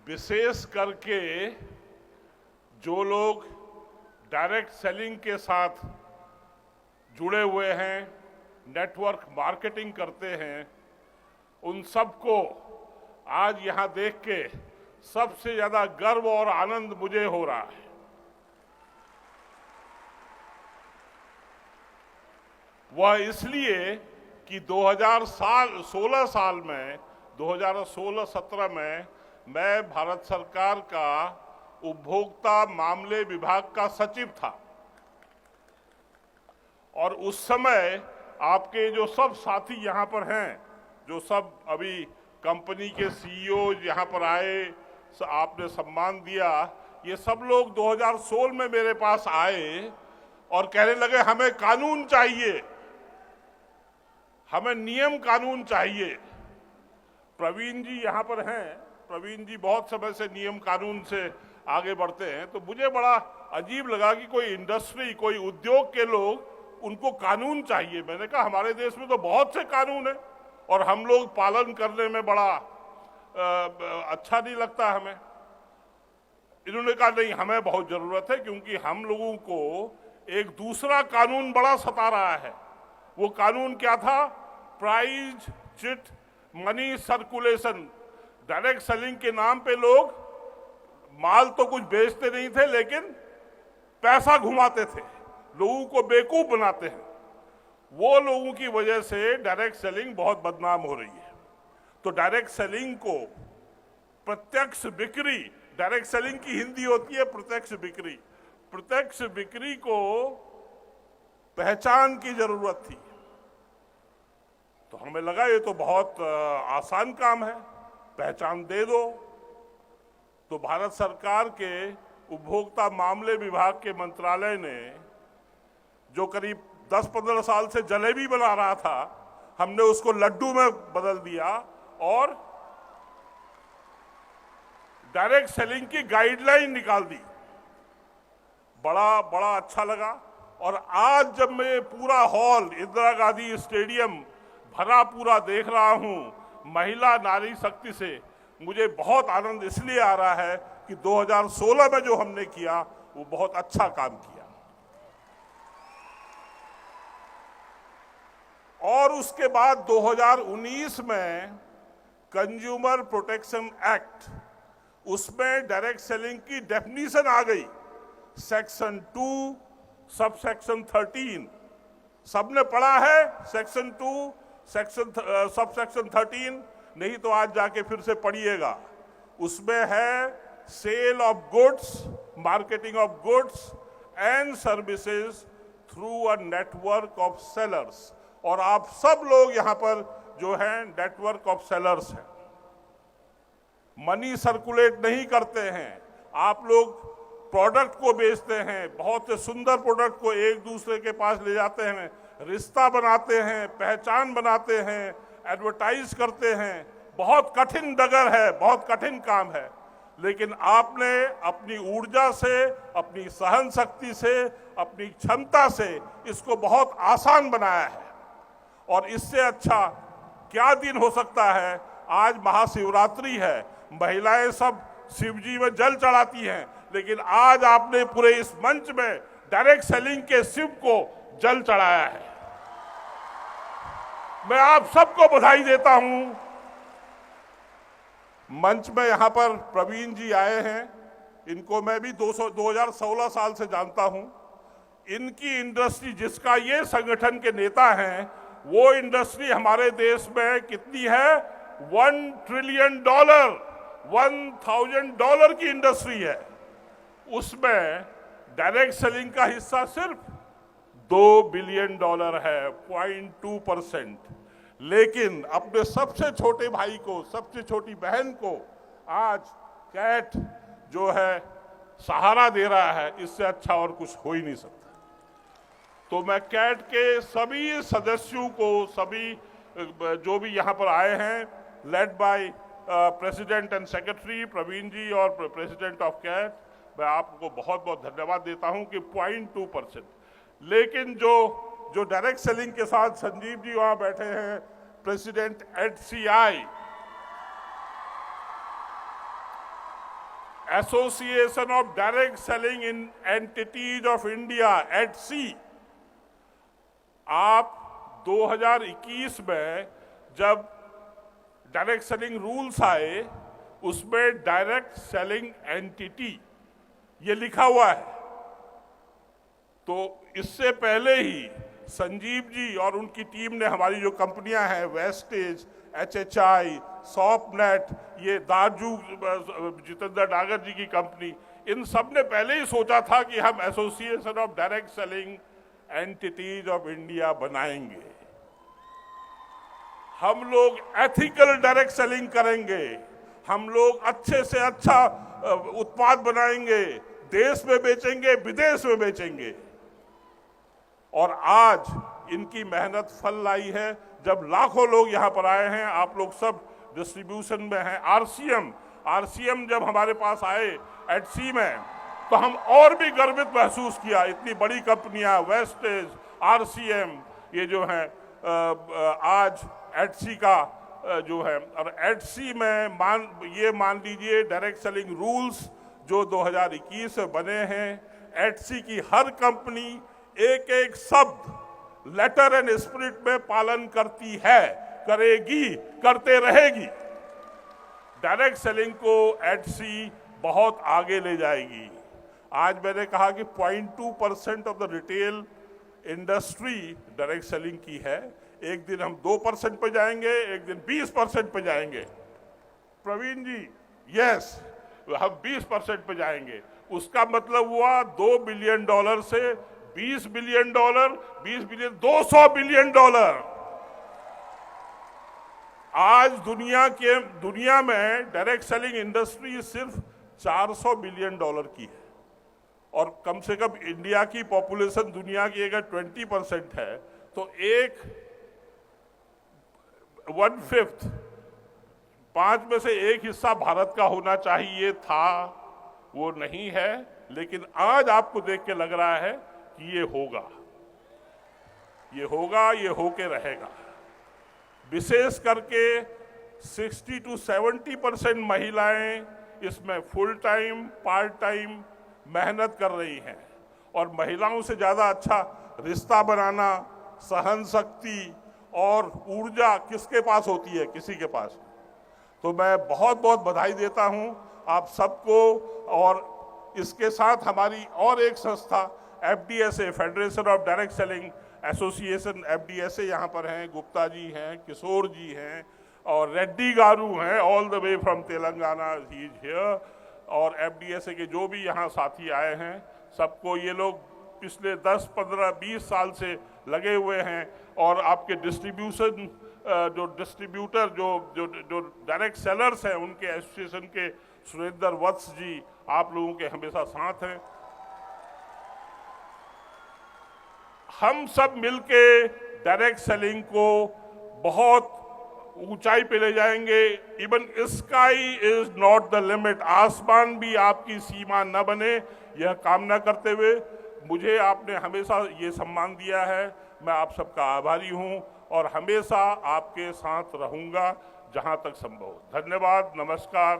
विशेष करके जो लोग डायरेक्ट सेलिंग के साथ जुड़े हुए हैं, नेटवर्क मार्केटिंग करते हैं, उन सबको आज यहां देख के सबसे ज्यादा गर्व और आनंद मुझे हो रहा है। वह इसलिए कि 2016-17 में मैं भारत सरकार का उपभोक्ता मामले विभाग का सचिव था और उस समय आपके जो सब साथी यहाँ पर हैं, जो सब अभी कंपनी के सीईओ यहाँ पर आए, आपने सम्मान दिया, ये सब लोग 2016 में मेरे पास आए और कहने लगे हमें कानून चाहिए, हमें नियम कानून चाहिए। प्रवीण जी यहाँ पर हैं, प्रवीण जी बहुत समय से नियम कानून से आगे बढ़ते हैं, तो मुझे बड़ा अजीब लगा कि कोई इंडस्ट्री, कोई उद्योग के लोग, उनको कानून चाहिए। मैंने कहा हमारे देश में तो बहुत से कानून है और हम लोग पालन करने में बड़ा अच्छा नहीं लगता हमें। इन्होंने कहा नहीं, हमें बहुत जरूरत है, क्योंकि हम लोगों को एक दूसरा कानून बड़ा सता रहा है। वो कानून क्या था? Price chit money circulation. Direct selling के नाम पे लोग माल तो कुछ बेचते नहीं थे, लेकिन पैसा घुमाते थे, लोगों को बेवकूफ बनाते हैं। वो लोगों की वजह से डायरेक्ट सेलिंग बहुत बदनाम हो रही है। तो डायरेक्ट सेलिंग को प्रत्यक्ष बिक्री, डायरेक्ट सेलिंग की हिंदी होती है प्रत्यक्ष बिक्री, प्रत्यक्ष बिक्री को पहचान की जरूरत थी। तो हमें लगा ये तो बहुत आसान काम है, पहचान दे दो। तो भारत सरकार के उपभोक्ता मामले विभाग के मंत्रालय ने, जो करीब 10-15 साल से जलेबी बना रहा था, हमने उसको लड्डू में बदल दिया और डायरेक्ट सेलिंग की गाइडलाइन निकाल दी। बड़ा अच्छा लगा। और आज जब मैं पूरा हॉल इंदिरा गांधी स्टेडियम भरा पूरा देख रहा हूं महिला नारी शक्ति से, मुझे बहुत आनंद इसलिए आ रहा है कि 2016 में जो हमने किया वो बहुत अच्छा काम किया। और उसके बाद 2019 में कंज्यूमर प्रोटेक्शन एक्ट, उसमें डायरेक्ट सेलिंग की डेफिनेशन आ गई। सेक्शन 2 सबसेक्शन 13, सबने पढ़ा है सेक्शन 2 सबसेक्शन 13? नहीं तो आज जाके फिर से पढ़िएगा। उसमें है sale of goods, marketing of goods and services through a network of sellers. और आप सब लोग यहाँ पर जो हैं नेटवर्क ऑफ सेलर्स हैं। मनी सर्कुलेट नहीं करते हैं, आप लोग प्रोडक्ट को बेचते हैं, बहुत से सुंदर प्रोडक्ट को एक दूसरे के पास ले जाते हैं, रिश्ता बनाते हैं, पहचान बनाते हैं, एडवर्टाइज करते हैं। बहुत कठिन डगर है, बहुत कठिन काम है, लेकिन आपने अपनी ऊर्जा से, अपनी सहन शक्ति से, अपनी क्षमता से इसको बहुत आसान बनाया है। और इससे अच्छा क्या दिन हो सकता है? आज महाशिवरात्रि है, महिलाएं सब शिवजी में जल चढ़ाती हैं, लेकिन आज आपने पूरे इस मंच में डायरेक्ट सेलिंग के शिव को जल चढ़ाया है। मैं आप सबको बधाई देता हूं। मंच में यहां पर प्रवीण जी आए हैं, इनको मैं भी 2016 साल से जानता हूं। इनकी इंडस्ट्री, जिसका ये संगठन के नेता हैं, वो इंडस्ट्री हमारे देश में कितनी है? $1 ट्रिलियन, $1,000 की इंडस्ट्री है। उसमें डायरेक्ट सेलिंग का हिस्सा सिर्फ $2 बिलियन है, 0.2%। लेकिन अपने सबसे छोटे भाई को, सबसे छोटी बहन को आज कैट जो है सहारा दे रहा है। इससे अच्छा और कुछ हो ही नहीं सकता। तो मैं कैट के सभी सदस्यों को, सभी जो भी यहाँ पर आए हैं, led by president and secretary Praveen ji और प्रेसिडेंट ऑफ कैट, मैं आपको बहुत बहुत धन्यवाद देता हूं कि 0.2%। लेकिन जो डायरेक्ट सेलिंग के साथ संजीव जी वहां बैठे हैं, president HCI, association of direct selling in entities of India Etsy, आप 2021 में जब डायरेक्ट सेलिंग रूल्स आए उसमें डायरेक्ट सेलिंग एंटिटी ये लिखा हुआ है। तो इससे पहले ही संजीव जी और उनकी टीम ने, हमारी जो कंपनियां हैं वेस्टेज, HHI, सॉफ्टनेट, ये दाजू जितेंद्र डागर जी की कंपनी, इन सब ने पहले ही सोचा था कि हम association of direct selling entities of India बनाएंगे। हम लोग एथिकल डायरेक्ट सेलिंग करेंगे, हम लोग अच्छे से अच्छा उत्पाद बनाएंगे, देश में बेचेंगे, विदेश में बेचेंगे। और आज इनकी मेहनत फल लाई है। जब लाखों लोग यहाँ पर आए हैं, आप लोग सब डिस्ट्रीब्यूशन में हैं। आरसीएम जब हमारे पास आए एडसी में, तो हम और भी गर्वित महसूस किया। इतनी बड़ी कंपनियां वेस्टेज, आरसीएम, ये जो हैं आज एडसी का जो है, और एडसी में मान लीजिए डायरेक्ट सेलिंग रूल्स जो 2021 में बने हैं, एडसी की हर कंपनी एक एक शब्द लेटर एंड स्पिरिट में पालन करती है, करेगी, करते रहेगी। डायरेक्ट सेलिंग को एडसी बहुत आगे ले जाएगी। आज मैंने कहा कि 0.2% of the retail industry direct selling की है। एक दिन हम 2% पे जाएंगे, एक दिन 20% पे जाएंगे। प्रवीण जी, यस, हम 20% पे जाएंगे। उसका मतलब हुआ $2 बिलियन से $20 बिलियन, 20 बिलियन, $200 बिलियन। आज दुनिया में डायरेक्ट सेलिंग इंडस्ट्री सिर्फ $400 बिलियन की है, और कम से कम इंडिया की पॉपुलेशन दुनिया की अगर 20% है, तो 1/5, 5 में से 1 हिस्सा भारत का होना चाहिए था, वो नहीं है। लेकिन आज आपको देख के लग रहा है कि ये होगा, ये होके रहेगा। विशेष करके 60 to 70% महिलाएं इसमें फुल टाइम, पार्ट टाइम मेहनत कर रही हैं, और महिलाओं से ज़्यादा अच्छा रिश्ता बनाना, सहन शक्ति और ऊर्जा किसके पास होती है? किसी के पास। तो मैं बहुत बहुत बधाई देता हूं आप सबको। और इसके साथ हमारी और एक संस्था FDSA, federation of direct selling association, FDSA यहाँ पर हैं, गुप्ता जी हैं, किशोर जी हैं, और रेड्डी गारू हैं, all the way from Telangana, he is here. और FDSA के जो भी यहाँ साथी आए हैं, सबको, ये लोग पिछले 10, 15, 20 साल से लगे हुए हैं। और आपके डिस्ट्रीब्यूशन जो डिस्ट्रीब्यूटर जो डायरेक्ट सेलर्स हैं, उनके एसोसिएशन के सुरेंद्र वत्स जी आप लोगों के हमेशा साथ हैं। हम सब मिलके डायरेक्ट सेलिंग को बहुत ऊंचाई पे ले जाएंगे। Even sky is not the limit, आसमान भी आपकी सीमा न बने, यह कामना करते हुए मुझे आपने हमेशा ये सम्मान दिया है। मैं आप सबका आभारी हूं और हमेशा आपके साथ रहूंगा जहां तक संभव। धन्यवाद, नमस्कार।